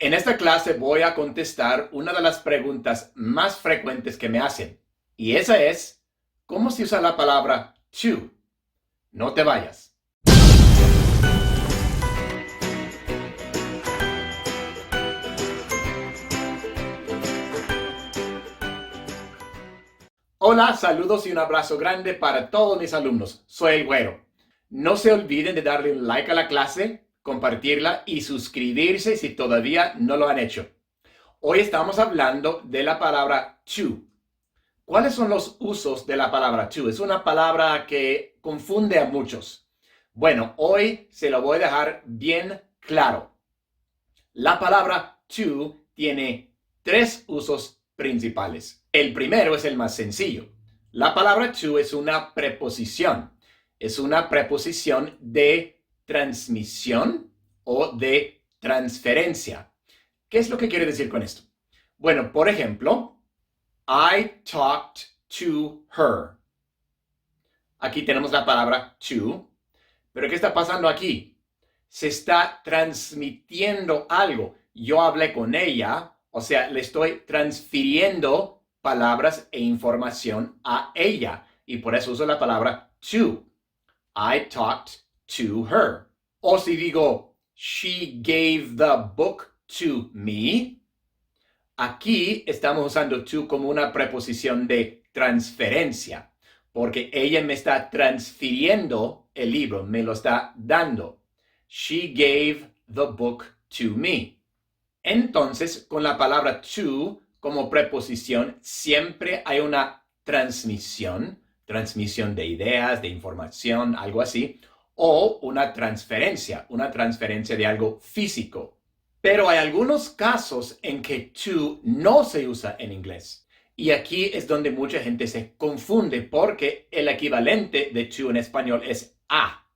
En esta clase voy a contestar una de las preguntas más frecuentes que me hacen. Y esa es, ¿cómo se usa la palabra to? No te vayas. Hola, saludos y un abrazo grande para todos mis alumnos. Soy el Güero. No se olviden de darle un like a la clase, compartirla y suscribirse si todavía no lo han hecho. Hoy estamos hablando de la palabra to. ¿Cuáles son los usos de la palabra to? Es una palabra que confunde a muchos. Bueno, hoy se lo voy a dejar bien claro. La palabra to tiene tres usos principales. El primero es el más sencillo. La palabra to es una preposición. Es una preposición de transmisión o de transferencia. ¿Qué es lo que quiere decir con esto? Bueno, por ejemplo, I talked to her. Aquí tenemos la palabra to. Pero ¿qué está pasando aquí? Se está transmitiendo algo. Yo hablé con ella, o sea, le estoy transfiriendo palabras e información a ella. Y por eso uso la palabra to. I talked to her. O si digo, she gave the book to me. Aquí estamos usando to como una preposición de transferencia, porque ella me está transfiriendo el libro, me lo está dando. She gave the book to me. Entonces, con la palabra to como preposición, siempre hay una transmisión de ideas, de información, algo así, o una transferencia de algo físico. Pero hay algunos casos en que to no se usa en inglés. Y aquí es donde mucha gente se confunde porque el equivalente de to en español es a.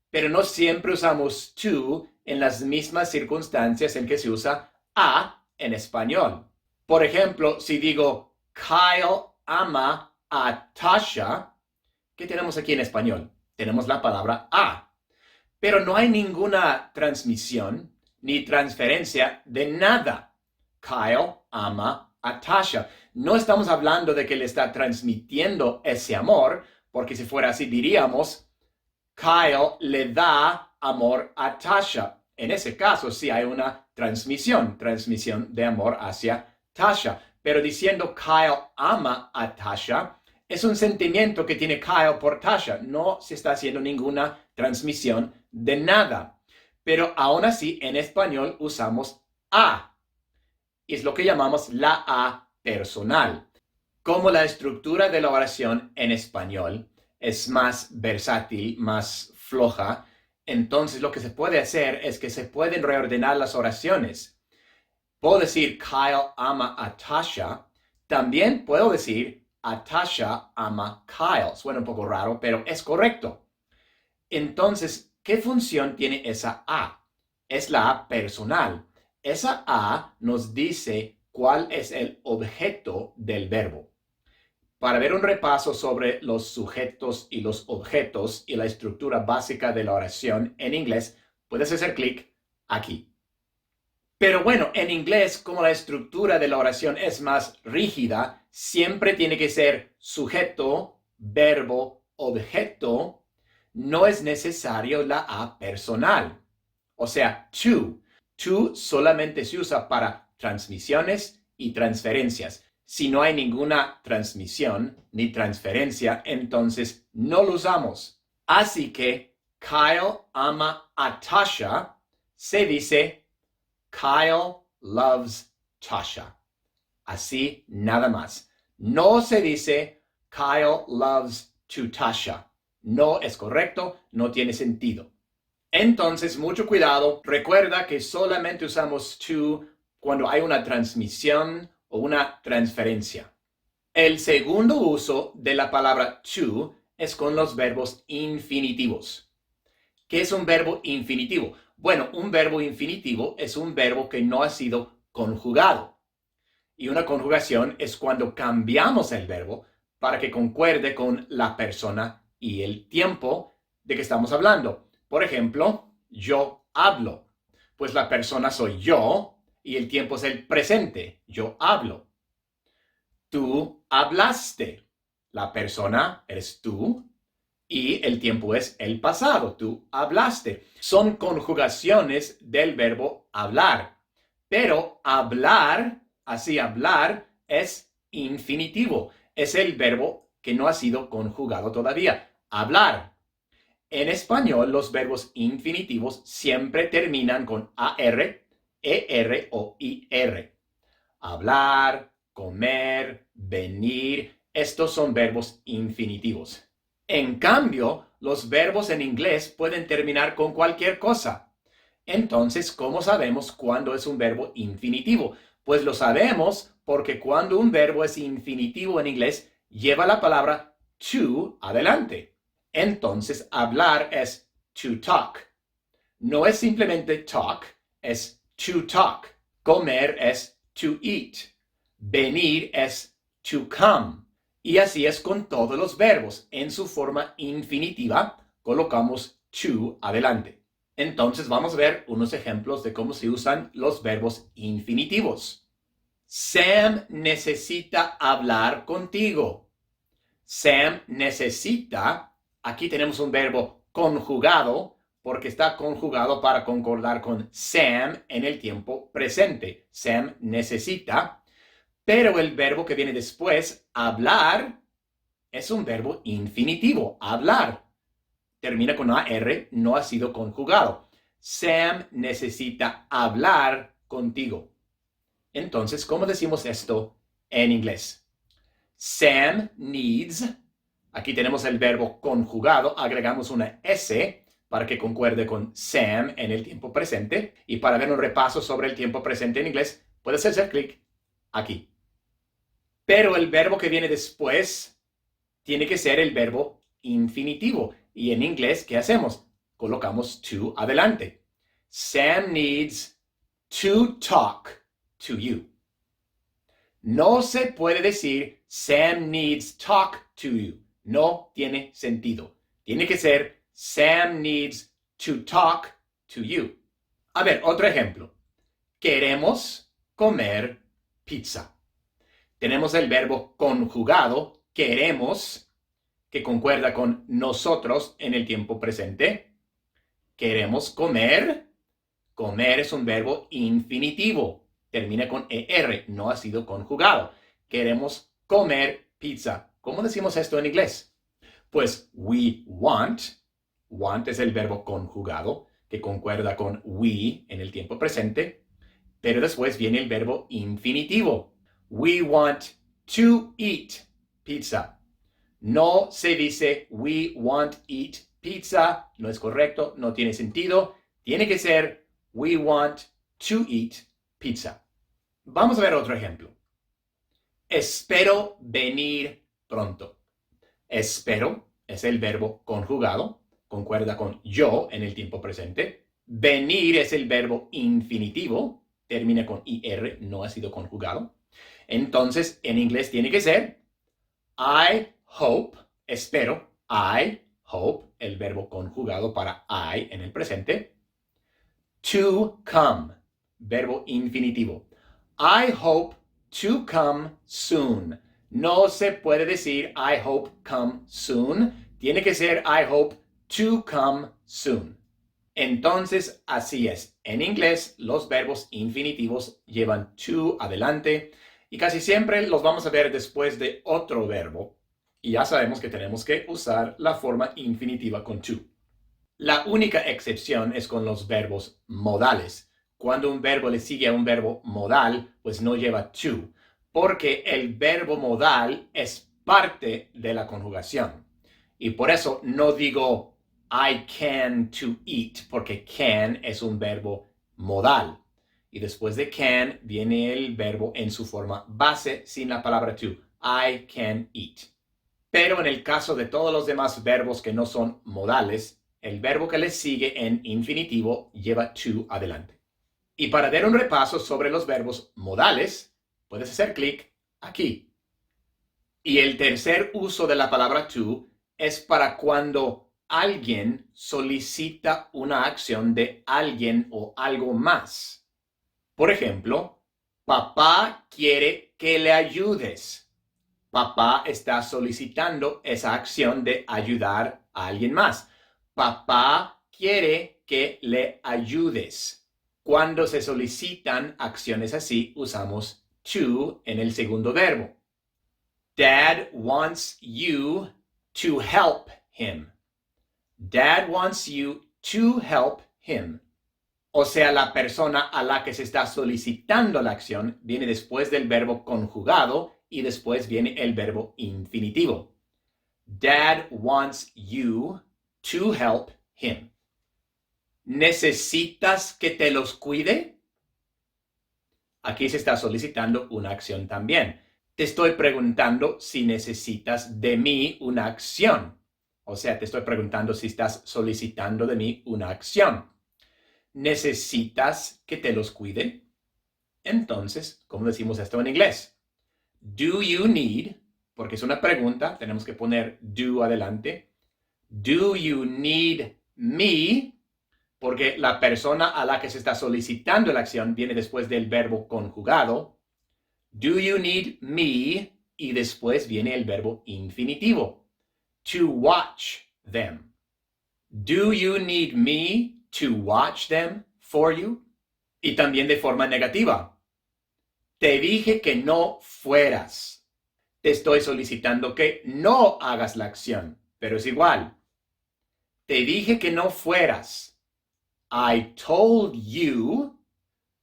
Pero no siempre usamos to en las mismas circunstancias en que se usa a en español. Por ejemplo, si digo Kyle ama a Tasha, ¿qué tenemos aquí en español? Tenemos la palabra a. Pero no hay ninguna transmisión ni transferencia de nada. Kyle ama a Tasha. No estamos hablando de que le está transmitiendo ese amor, porque si fuera así diríamos, Kyle le da amor a Tasha. En ese caso sí hay una transmisión de amor hacia Tasha. Pero diciendo Kyle ama a Tasha, es un sentimiento que tiene Kyle por Tasha. No se está haciendo ninguna transmisión de nada. Pero aún así, en español usamos a. Es lo que llamamos la a personal. Como la estructura de la oración en español es más versátil, más floja, entonces lo que se puede hacer es que se pueden reordenar las oraciones. Puedo decir Kyle ama a Tasha. También puedo decir a Tasha ama Kyle. Suena un poco raro, pero es correcto. Entonces, ¿qué función tiene esa a? Es la a personal. Esa a nos dice cuál es el objeto del verbo. Para ver un repaso sobre los sujetos y los objetos y la estructura básica de la oración en inglés, puedes hacer clic aquí. Pero bueno, en inglés, como la estructura de la oración es más rígida, siempre tiene que ser sujeto, verbo, objeto. No es necesario la a personal. O sea, to. To solamente se usa para transmisiones y transferencias. Si no hay ninguna transmisión ni transferencia, entonces no lo usamos. Así que Kyle ama a Tasha se dice Kyle loves Tasha. Así nada más. No se dice Kyle loves to Tasha. No es correcto, no tiene sentido. Entonces, mucho cuidado. Recuerda que solamente usamos to cuando hay una transmisión o una transferencia. El segundo uso de la palabra to es con los verbos infinitivos. ¿Qué es un verbo infinitivo? Bueno, un verbo infinitivo es un verbo que no ha sido conjugado. Y una conjugación es cuando cambiamos el verbo para que concuerde con la persona y el tiempo de que estamos hablando. Por ejemplo, yo hablo. Pues la persona soy yo, y el tiempo es el presente. Yo hablo. Tú hablaste. La persona eres tú y el tiempo es el pasado. Tú hablaste. Son conjugaciones del verbo hablar. Pero hablar, así hablar, es infinitivo. Es el verbo que no ha sido conjugado todavía. Hablar. En español, los verbos infinitivos siempre terminan con AR, ER o IR. Hablar, comer, venir, estos son verbos infinitivos. En cambio, los verbos en inglés pueden terminar con cualquier cosa. Entonces, ¿cómo sabemos cuándo es un verbo infinitivo? Pues lo sabemos porque cuando un verbo es infinitivo en inglés, lleva la palabra to adelante. Entonces, hablar es to talk. No es simplemente talk, es to talk. Comer es to eat. Venir es to come. Y así es con todos los verbos. En su forma infinitiva, colocamos to adelante. Entonces vamos a ver unos ejemplos de cómo se usan los verbos infinitivos. Sam necesita hablar contigo. Sam necesita, aquí tenemos un verbo conjugado porque está conjugado para concordar con Sam en el tiempo presente. Sam necesita, pero el verbo que viene después, hablar, es un verbo infinitivo, hablar. Termina con AR, no ha sido conjugado. Sam necesita hablar contigo. Entonces, ¿cómo decimos esto en inglés? Sam needs, aquí tenemos el verbo conjugado, agregamos una S para que concuerde con Sam en el tiempo presente. Y para ver un repaso sobre el tiempo presente en inglés, puedes hacer clic aquí. Pero el verbo que viene después tiene que ser el verbo infinitivo. Y en inglés, ¿qué hacemos? Colocamos to adelante. Sam needs to talk to you. No se puede decir Sam needs talk to you. No tiene sentido. Tiene que ser Sam needs to talk to you. A ver, otro ejemplo. Queremos comer pizza. Tenemos el verbo conjugado, queremos, que concuerda con nosotros en el tiempo presente. Queremos comer. Comer es un verbo infinitivo. Termina con ER, no ha sido conjugado. Queremos comer pizza. ¿Cómo decimos esto en inglés? Pues we want. Want es el verbo conjugado que concuerda con we en el tiempo presente. Pero después viene el verbo infinitivo. We want to eat pizza. No se dice we want eat pizza. No es correcto, no tiene sentido. Tiene que ser we want to eat pizza. Vamos a ver otro ejemplo. Espero venir pronto. Espero es el verbo conjugado, concuerda con yo en el tiempo presente. Venir es el verbo infinitivo, termina con IR, no ha sido conjugado. Entonces, en inglés tiene que ser I hope, espero, I hope, el verbo conjugado para I en el presente. To come, verbo infinitivo. I hope to come soon. No se puede decir I hope come soon. Tiene que ser I hope to come soon. Entonces, así es. En inglés, los verbos infinitivos llevan to adelante y casi siempre los vamos a ver después de otro verbo. Y ya sabemos que tenemos que usar la forma infinitiva con to. La única excepción es con los verbos modales. Cuando un verbo le sigue a un verbo modal, pues no lleva to, porque el verbo modal es parte de la conjugación. Y por eso no digo I can to eat, porque can es un verbo modal. Y después de can viene el verbo en su forma base sin la palabra to. I can eat. Pero en el caso de todos los demás verbos que no son modales, el verbo que les sigue en infinitivo lleva to adelante. Y para dar un repaso sobre los verbos modales, puedes hacer clic aquí. Y el tercer uso de la palabra to es para cuando alguien solicita una acción de alguien o algo más. Por ejemplo, papá quiere que le ayudes. Papá está solicitando esa acción de ayudar a alguien más. Papá quiere que le ayudes. Cuando se solicitan acciones así, usamos to en el segundo verbo. Dad wants you to help him. Dad wants you to help him. O sea, la persona a la que se está solicitando la acción viene después del verbo conjugado y después viene el verbo infinitivo. Dad wants you to help him. ¿Necesitas que te los cuide? Aquí se está solicitando una acción también. Te estoy preguntando si necesitas de mí una acción. O sea, te estoy preguntando si estás solicitando de mí una acción. ¿Necesitas que te los cuide? Entonces, ¿cómo decimos esto en inglés? Do you need, porque es una pregunta, tenemos que poner do adelante. Do you need me? Porque la persona a la que se está solicitando la acción viene después del verbo conjugado. Do you need me? Y después viene el verbo infinitivo. To watch them. Do you need me to watch them for you? Y también de forma negativa. Te dije que no fueras. Te estoy solicitando que no hagas la acción, pero es igual. Te dije que no fueras. I told you,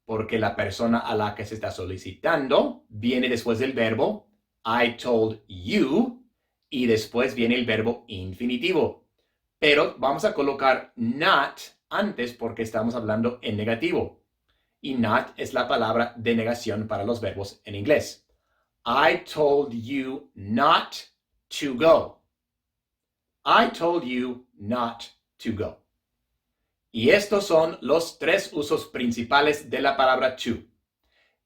porque la persona a la que se está solicitando viene después del verbo I told you y después viene el verbo infinitivo. Pero vamos a colocar not antes porque estamos hablando en negativo. Y not es la palabra de negación para los verbos en inglés. I told you not to go. I told you not to go. Y estos son los tres usos principales de la palabra to.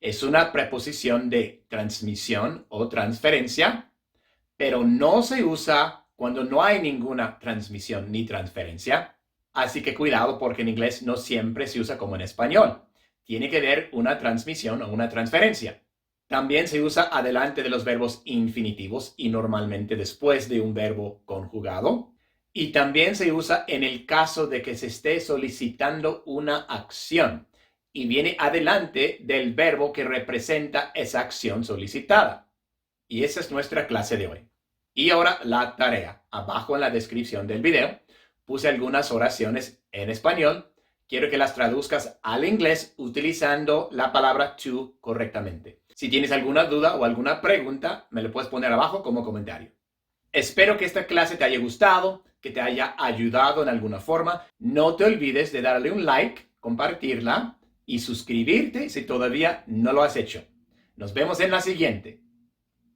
Es una preposición de transmisión o transferencia, pero no se usa cuando no hay ninguna transmisión ni transferencia. Así que cuidado porque en inglés no siempre se usa como en español. Tiene que haber una transmisión o una transferencia. También se usa adelante de los verbos infinitivos y normalmente después de un verbo conjugado. Y también se usa en el caso de que se esté solicitando una acción y viene adelante del verbo que representa esa acción solicitada. Y esa es nuestra clase de hoy. Y ahora la tarea. Abajo en la descripción del video puse algunas oraciones en español. Quiero que las traduzcas al inglés utilizando la palabra to correctamente. Si tienes alguna duda o alguna pregunta, me lo puedes poner abajo como comentario. Espero que esta clase te haya gustado, que te haya ayudado en alguna forma. No te olvides de darle un like, compartirla y suscribirte si todavía no lo has hecho. Nos vemos en la siguiente.